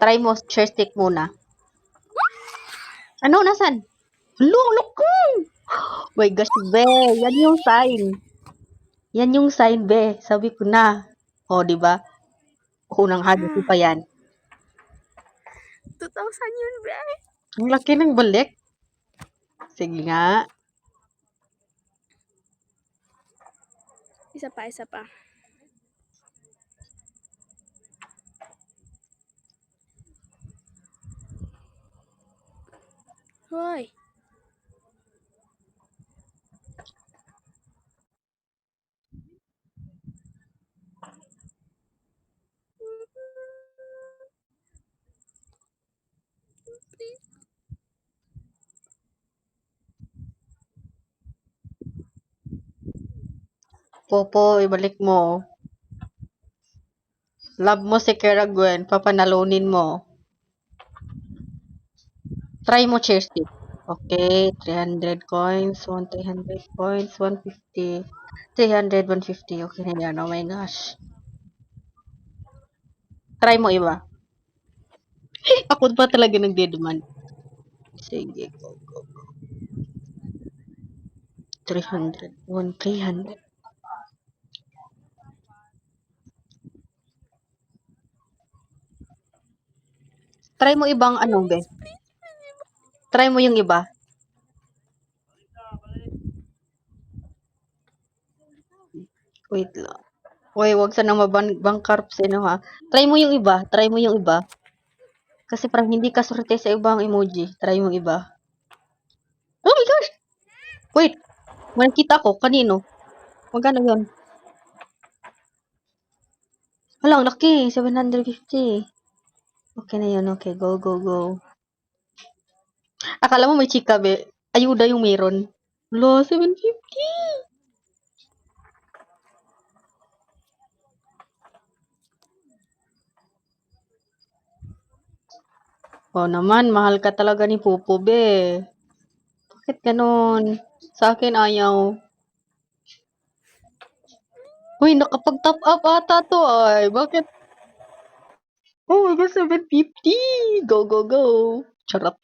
Try mo, share stick muna. Ano, nasan? Look ko! My gosh, be. Yan yung sign. Yan yung sign, be. Sabi ko na. O, di ba? Unang hadis pa yan. 2,000 yun, be. Ang laki ng balik. Sige nga. Isa pa. Hoy. Popo, ibalik mo. Love mo si Kara Gwen. Papanalunin mo. Try mo, share stick. Okay, 300 coins, 300 coins, 150, 300, 150. Okay na yan. Oh my gosh. Try mo iba. Ako pa talaga nagdedemand. Sige, go. 300. 300. Try mo ibang ano, be. Try mo yung iba. Wait lang. Uy, wag sanang mabangkarp sa inyo, ha. Try mo yung iba. Kasi parang hindi ka swerte sa ibang emoji. Try mo iba. Oh my gosh! Wait. May nakita ko. Kanino? Magkano yun? Hala, ang laki. 750. Okay na yun. Okay, go. Akala mo may chika, be. Ayuda yung meron. Lo, 750. Oh naman, mahal ka talaga ni Pupo, be. Bakit ganon? Sa akin ayaw. Uy, nakapag-top up ata to ay. Bakit? Oh my God, 750. Go. Charot.